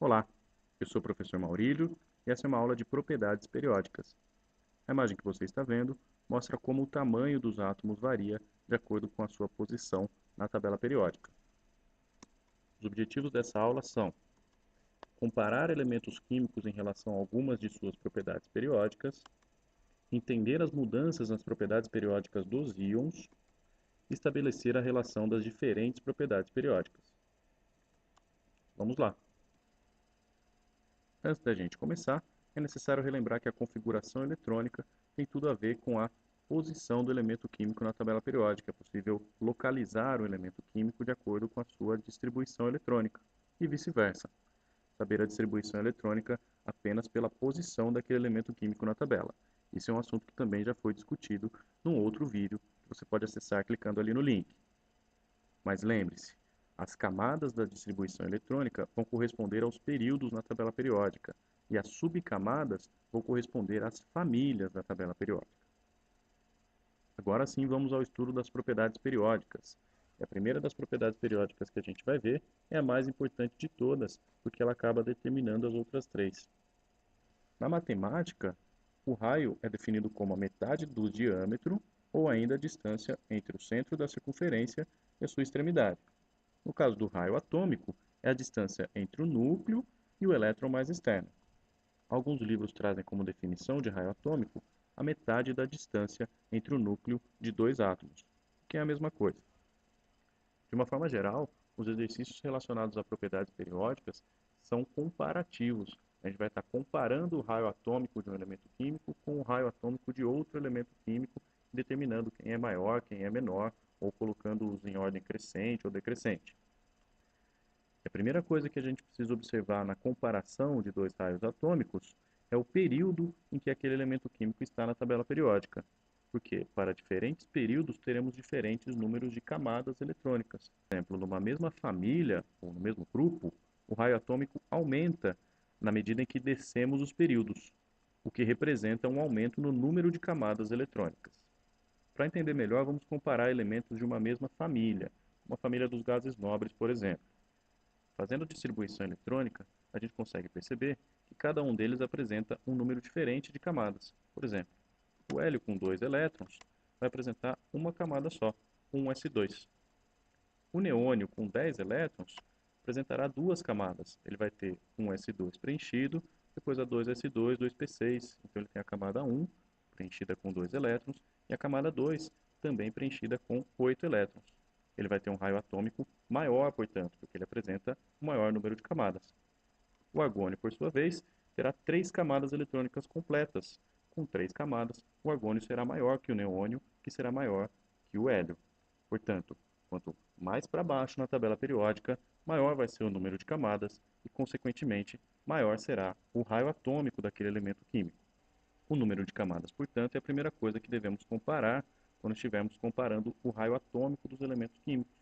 Olá, eu sou o professor Maurílio e essa é uma aula de propriedades periódicas. A imagem que você está vendo mostra como o tamanho dos átomos varia de acordo com a sua posição na tabela periódica. Os objetivos dessa aula são comparar elementos químicos em relação a algumas de suas propriedades periódicas, entender as mudanças nas propriedades periódicas dos íons e estabelecer a relação das diferentes propriedades periódicas. Vamos lá! Antes da gente começar, é necessário relembrar que a configuração eletrônica tem tudo a ver com a posição do elemento químico na tabela periódica. É possível localizar o elemento químico de acordo com a sua distribuição eletrônica, e vice-versa. Saber a distribuição eletrônica apenas pela posição daquele elemento químico na tabela. Isso é um assunto que também já foi discutido num outro vídeo, que você pode acessar clicando ali no link. Mas lembre-se, as camadas da distribuição eletrônica vão corresponder aos períodos na tabela periódica, e as subcamadas vão corresponder às famílias da tabela periódica. Agora sim, vamos ao estudo das propriedades periódicas. E a primeira das propriedades periódicas que a gente vai ver é a mais importante de todas, porque ela acaba determinando as outras três. Na matemática, o raio é definido como a metade do diâmetro ou ainda a distância entre o centro da circunferência e a sua extremidade. No caso do raio atômico, é a distância entre o núcleo e o elétron mais externo. Alguns livros trazem como definição de raio atômico a metade da distância entre o núcleo de dois átomos, que é a mesma coisa. De uma forma geral, os exercícios relacionados a propriedades periódicas são comparativos. A gente vai estar comparando o raio atômico de um elemento químico com o raio atômico de outro elemento químico, determinando quem é maior, quem é menor, ou colocando-os em ordem crescente ou decrescente. A primeira coisa que a gente precisa observar na comparação de dois raios atômicos é o período em que aquele elemento químico está na tabela periódica, porque para diferentes períodos teremos diferentes números de camadas eletrônicas. Por exemplo, numa mesma família ou no mesmo grupo, o raio atômico aumenta na medida em que descemos os períodos, o que representa um aumento no número de camadas eletrônicas. Para entender melhor, vamos comparar elementos de uma mesma família, uma família dos gases nobres, por exemplo. Fazendo distribuição eletrônica, a gente consegue perceber que cada um deles apresenta um número diferente de camadas. Por exemplo, o hélio com 2 elétrons vai apresentar uma camada só, um s2. O neônio com 10 elétrons apresentará duas camadas. Ele vai ter um s2 preenchido, depois a 2s2, 2p6. Então ele tem a camada 1, preenchida com 2 elétrons, e a camada 2, também preenchida com 8 elétrons. Ele vai ter um raio atômico maior, portanto, porque ele apresenta um maior número de camadas. O argônio, por sua vez, terá 3 camadas eletrônicas completas. Com 3 camadas, o argônio será maior que o neônio, que será maior que o hélio. Portanto, quanto mais para baixo na tabela periódica, maior vai ser o número de camadas e, consequentemente, maior será o raio atômico daquele elemento químico. O número de camadas, portanto, é a primeira coisa que devemos comparar quando estivermos comparando o raio atômico dos elementos químicos.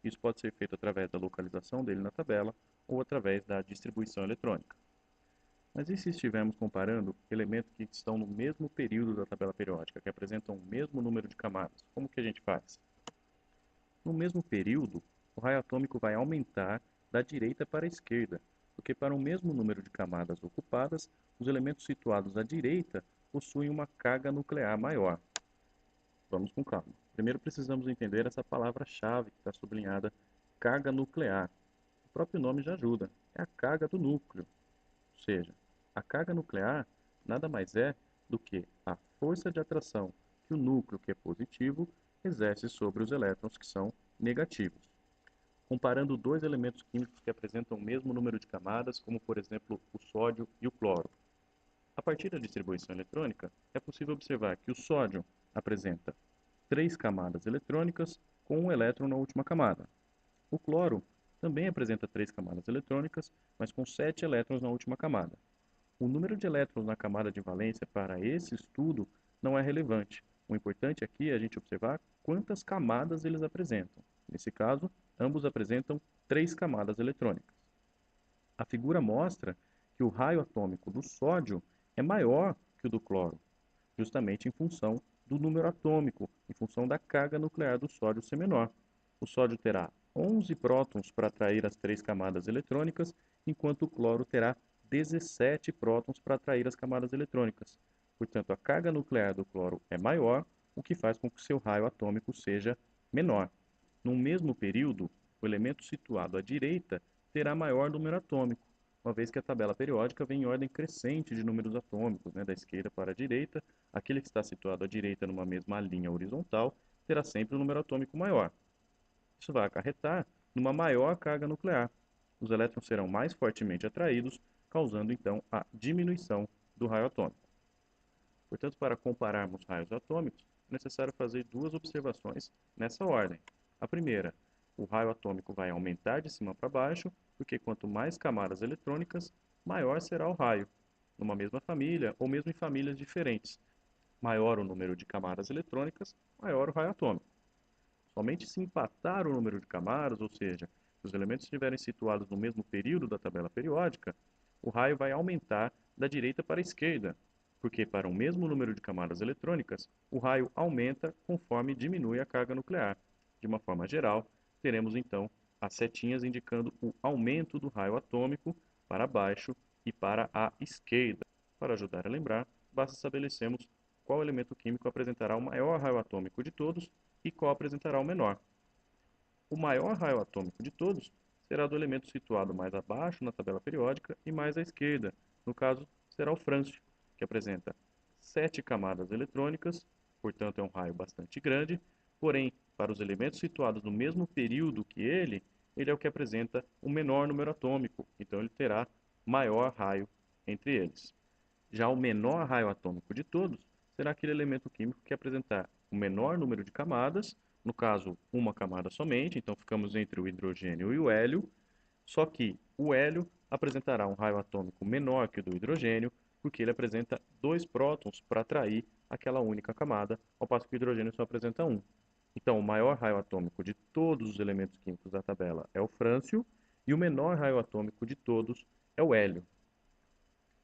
Isso pode ser feito através da localização dele na tabela ou através da distribuição eletrônica. Mas e se estivermos comparando elementos que estão no mesmo período da tabela periódica, que apresentam o mesmo número de camadas? Como que a gente faz? No mesmo período, o raio atômico vai aumentar da direita para a esquerda, porque para o mesmo número de camadas ocupadas, os elementos situados à direita possuem uma carga nuclear maior. Vamos com calma. Primeiro precisamos entender essa palavra-chave que está sublinhada, carga nuclear. O próprio nome já ajuda, é a carga do núcleo. Ou seja, a carga nuclear nada mais é do que a força de atração que o núcleo, que é positivo, exerce sobre os elétrons, que são negativos. Comparando dois elementos químicos que apresentam o mesmo número de camadas, como por exemplo o sódio e o cloro. A partir da distribuição eletrônica, é possível observar que o sódio apresenta 3 camadas eletrônicas com um elétron na última camada. O cloro também apresenta 3 camadas eletrônicas, mas com 7 elétrons na última camada. O número de elétrons na camada de valência para esse estudo não é relevante. O importante aqui é a gente observar quantas camadas eles apresentam. Nesse caso, ambos apresentam 3 camadas eletrônicas. A figura mostra que o raio atômico do sódio é maior que o do cloro, justamente em função do número atômico, em função da carga nuclear do sódio ser menor. O sódio terá 11 prótons para atrair as 3 camadas eletrônicas, enquanto o cloro terá 17 prótons para atrair as camadas eletrônicas. Portanto, a carga nuclear do cloro é maior, o que faz com que o seu raio atômico seja menor. No mesmo período, o elemento situado à direita terá maior número atômico, uma vez que a tabela periódica vem em ordem crescente de números atômicos, da esquerda para a direita. Aquele que está situado à direita numa mesma linha horizontal terá sempre um número atômico maior. Isso vai acarretar numa maior carga nuclear. Os elétrons serão mais fortemente atraídos, causando então a diminuição do raio atômico. Portanto, para compararmos raios atômicos, é necessário fazer duas observações nessa ordem. A primeira, o raio atômico vai aumentar de cima para baixo, porque quanto mais camadas eletrônicas, maior será o raio, numa mesma família ou mesmo em famílias diferentes. Maior o número de camadas eletrônicas, maior o raio atômico. Somente se empatar o número de camadas, ou seja, se os elementos estiverem situados no mesmo período da tabela periódica, o raio vai aumentar da direita para a esquerda, porque para o mesmo número de camadas eletrônicas, o raio aumenta conforme diminui a carga nuclear. De uma forma geral, teremos então as setinhas indicando o aumento do raio atômico para baixo e para a esquerda. Para ajudar a lembrar, basta estabelecermos qual elemento químico apresentará o maior raio atômico de todos e qual apresentará o menor. O maior raio atômico de todos será do elemento situado mais abaixo na tabela periódica e mais à esquerda. No caso, será o frâncio, que apresenta 7 camadas eletrônicas, portanto é um raio bastante grande, porém, para os elementos situados no mesmo período que ele é o que apresenta o menor número atômico, então ele terá maior raio entre eles. Já o menor raio atômico de todos será aquele elemento químico que apresentar o menor número de camadas, no caso, uma camada somente, então ficamos entre o hidrogênio e o hélio, só que o hélio apresentará um raio atômico menor que o do hidrogênio, porque ele apresenta 2 prótons para atrair aquela única camada, ao passo que o hidrogênio só apresenta um. Então, o maior raio atômico de todos os elementos químicos da tabela é o frâncio, e o menor raio atômico de todos é o hélio.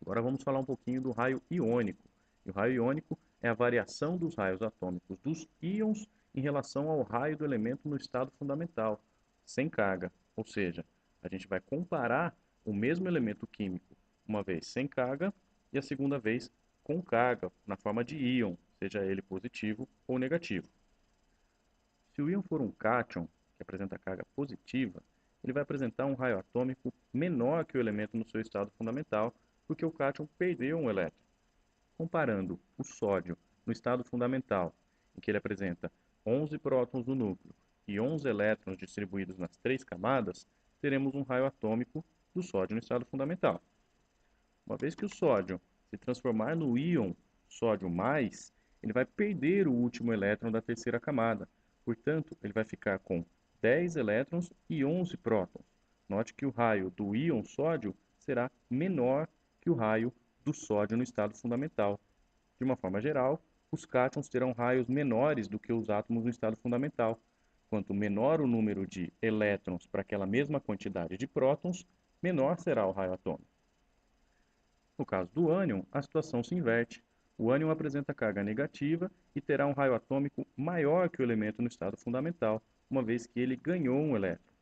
Agora vamos falar um pouquinho do raio iônico. E o raio iônico é a variação dos raios atômicos dos íons em relação ao raio do elemento no estado fundamental, sem carga. Ou seja, a gente vai comparar o mesmo elemento químico, uma vez sem carga e a segunda vez com carga, na forma de íon, seja ele positivo ou negativo. Se o íon for um cátion, que apresenta carga positiva, ele vai apresentar um raio atômico menor que o elemento no seu estado fundamental, porque o cátion perdeu um elétron. Comparando o sódio no estado fundamental, em que ele apresenta 11 prótons no núcleo e 11 elétrons distribuídos nas 3 camadas, teremos um raio atômico do sódio no estado fundamental. Uma vez que o sódio se transformar no íon sódio+, ele vai perder o último elétron da terceira camada. Portanto, ele vai ficar com 10 elétrons e 11 prótons. Note que o raio do íon sódio será menor que o raio do sódio no estado fundamental. De uma forma geral, os cátions terão raios menores do que os átomos no estado fundamental. Quanto menor o número de elétrons para aquela mesma quantidade de prótons, menor será o raio atômico. No caso do ânion, a situação se inverte. O ânion apresenta carga negativa e terá um raio atômico maior que o elemento no estado fundamental, uma vez que ele ganhou um elétron.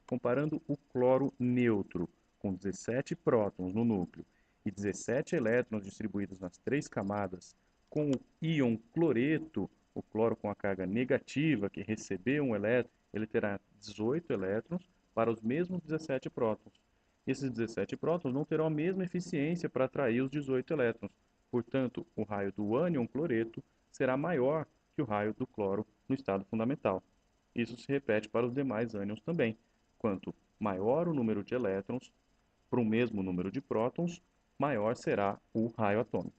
Comparando o cloro neutro, com 17 prótons no núcleo e 17 elétrons distribuídos nas 3 camadas, com o íon cloreto, o cloro com a carga negativa, que recebeu um elétron, ele terá 18 elétrons para os mesmos 17 prótons. Esses 17 prótons não terão a mesma eficiência para atrair os 18 elétrons. Portanto, o raio do ânion cloreto será maior que o raio do cloro no estado fundamental. Isso se repete para os demais ânions também. Quanto maior o número de elétrons para o mesmo número de prótons, maior será o raio atômico.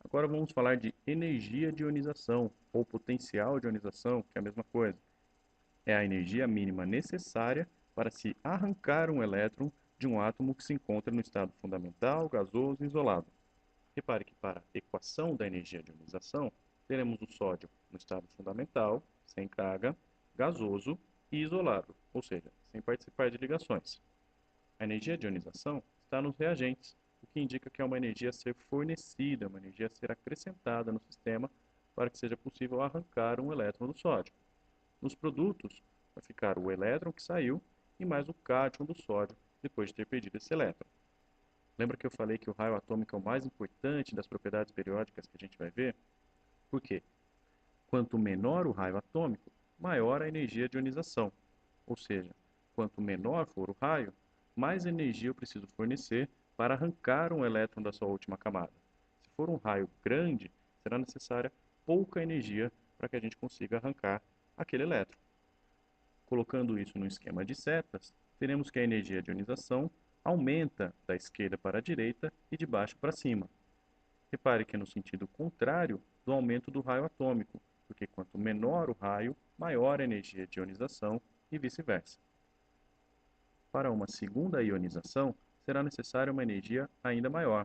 Agora vamos falar de energia de ionização, ou potencial de ionização, que é a mesma coisa. É a energia mínima necessária para se arrancar um elétron de um átomo que se encontra no estado fundamental, gasoso e isolado. Repare que para a equação da energia de ionização, teremos o sódio no estado fundamental, sem carga, gasoso e isolado, ou seja, sem participar de ligações. A energia de ionização está nos reagentes, o que indica que é uma energia a ser fornecida, uma energia a ser acrescentada no sistema para que seja possível arrancar um elétron do sódio. Nos produtos, vai ficar o elétron que saiu e mais o cátion do sódio, depois de ter perdido esse elétron. Lembra que eu falei que o raio atômico é o mais importante das propriedades periódicas que a gente vai ver? Por quê? Quanto menor o raio atômico, maior a energia de ionização. Ou seja, quanto menor for o raio, mais energia eu preciso fornecer para arrancar um elétron da sua última camada. Se for um raio grande, será necessária pouca energia para que a gente consiga arrancar aquele elétron. Colocando isso no esquema de setas, teremos que a energia de ionização aumenta da esquerda para a direita e de baixo para cima. Repare que é no sentido contrário do aumento do raio atômico, porque quanto menor o raio, maior a energia de ionização e vice-versa. Para uma segunda ionização, será necessária uma energia ainda maior.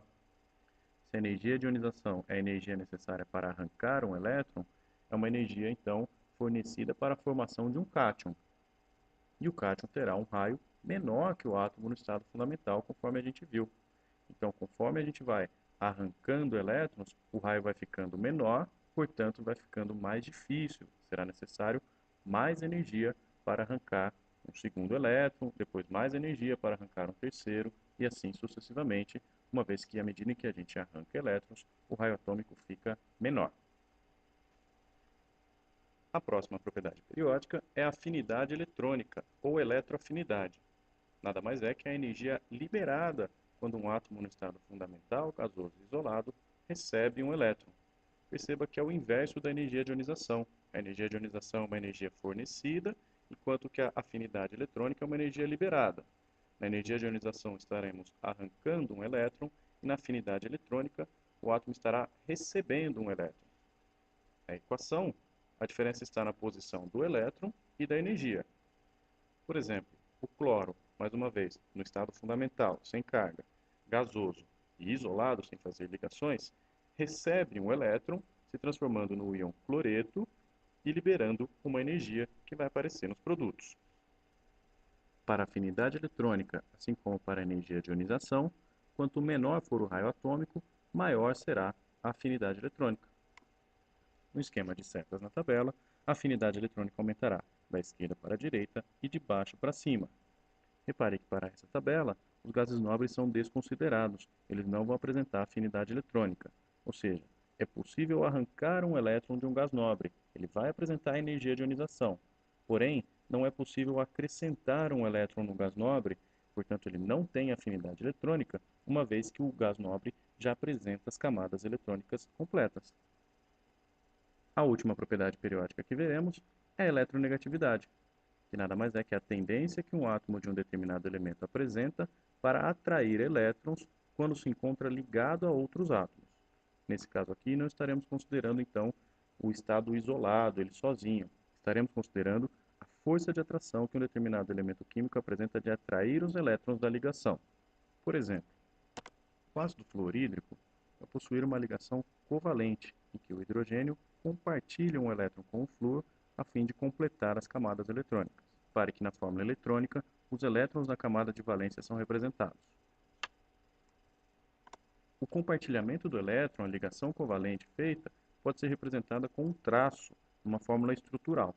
Se a energia de ionização é a energia necessária para arrancar um elétron, é uma energia, então, fornecida para a formação de um cátion. E o cátion terá um raio menor que o átomo no estado fundamental, conforme a gente viu. Então, conforme a gente vai arrancando elétrons, o raio vai ficando menor, portanto, vai ficando mais difícil. Será necessário mais energia para arrancar um segundo elétron, depois mais energia para arrancar um terceiro, e assim sucessivamente, uma vez que, à medida em que a gente arranca elétrons, o raio atômico fica menor. A próxima propriedade periódica é a afinidade eletrônica, ou eletroafinidade. Nada mais é que a energia liberada quando um átomo no estado fundamental, gasoso e isolado, recebe um elétron. Perceba que é o inverso da energia de ionização. A energia de ionização é uma energia fornecida, enquanto que a afinidade eletrônica é uma energia liberada. Na energia de ionização estaremos arrancando um elétron e na afinidade eletrônica o átomo estará recebendo um elétron. Na equação, a diferença está na posição do elétron e da energia. Por exemplo, o cloro, mais uma vez, no estado fundamental, sem carga, gasoso e isolado, sem fazer ligações, recebe um elétron, se transformando no íon cloreto e liberando uma energia que vai aparecer nos produtos. Para a afinidade eletrônica, assim como para a energia de ionização, quanto menor for o raio atômico, maior será a afinidade eletrônica. No esquema de setas na tabela, a afinidade eletrônica aumentará da esquerda para a direita e de baixo para cima. Repare que para essa tabela, os gases nobres são desconsiderados, eles não vão apresentar afinidade eletrônica. Ou seja, é possível arrancar um elétron de um gás nobre, ele vai apresentar energia de ionização. Porém, não é possível acrescentar um elétron no gás nobre, portanto ele não tem afinidade eletrônica, uma vez que o gás nobre já apresenta as camadas eletrônicas completas. A última propriedade periódica que veremos é a eletronegatividade, que nada mais é que a tendência que um átomo de um determinado elemento apresenta para atrair elétrons quando se encontra ligado a outros átomos. Nesse caso aqui, não estaremos considerando, então, o estado isolado, ele sozinho. Estaremos considerando a força de atração que um determinado elemento químico apresenta de atrair os elétrons da ligação. Por exemplo, o ácido fluorídrico vai possuir uma ligação covalente, em que o hidrogênio compartilha um elétron com o flúor a fim de completar as camadas eletrônicas. Repare que na fórmula eletrônica, os elétrons da camada de valência são representados. O compartilhamento do elétron, a ligação covalente feita, pode ser representada com um traço, uma fórmula estrutural.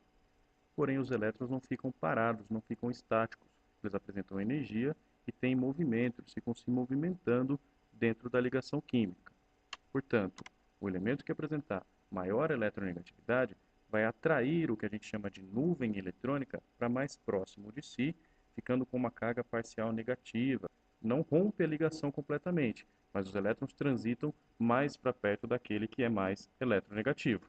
Porém, os elétrons não ficam parados, não ficam estáticos. Eles apresentam energia e têm movimento, eles ficam se movimentando dentro da ligação química. Portanto, o elemento que apresentar maior eletronegatividade vai atrair o que a gente chama de nuvem eletrônica para mais próximo de si, ficando com uma carga parcial negativa. Não rompe a ligação completamente, mas os elétrons transitam mais para perto daquele que é mais eletronegativo.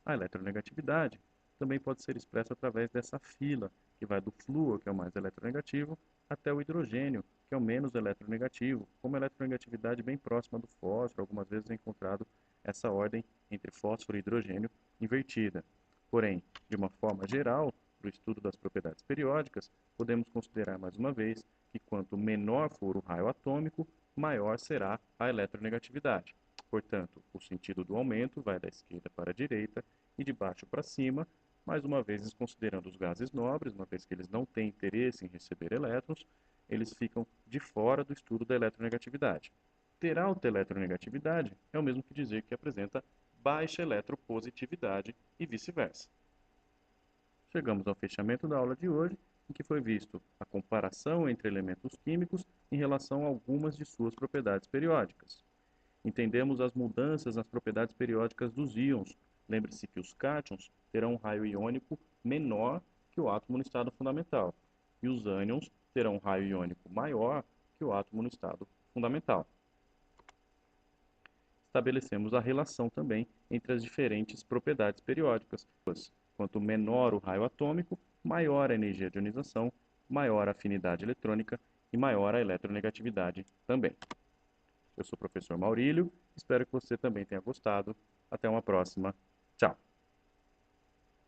A eletronegatividade também pode ser expressa através dessa fila, que vai do flúor, que é o mais eletronegativo, até o hidrogênio, que é o menos eletronegativo, com uma eletronegatividade bem próxima do fósforo. Algumas vezes é encontrado essa ordem entre fósforo e hidrogênio invertida. Porém, de uma forma geral, para o estudo das propriedades periódicas, podemos considerar mais uma vez que quanto menor for o raio atômico, maior será a eletronegatividade. Portanto, o sentido do aumento vai da esquerda para a direita e de baixo para cima, mais uma vez considerando os gases nobres, uma vez que eles não têm interesse em receber elétrons, eles ficam de fora do estudo da eletronegatividade. Ter alta eletronegatividade é o mesmo que dizer que apresenta baixa eletropositividade e vice-versa. Chegamos ao fechamento da aula de hoje em que foi visto a comparação entre elementos químicos em relação a algumas de suas propriedades periódicas. Entendemos as mudanças nas propriedades periódicas dos íons. Lembre-se que os cátions terão um raio iônico menor que o átomo no estado fundamental, e os ânions terão um raio iônico maior que o átomo no estado fundamental. Estabelecemos a relação também entre as diferentes propriedades periódicas. Quanto menor o raio atômico, maior a energia de ionização, maior a afinidade eletrônica e maior a eletronegatividade também. Eu sou o professor Maurílio, espero que você também tenha gostado. Até uma próxima. Tchau!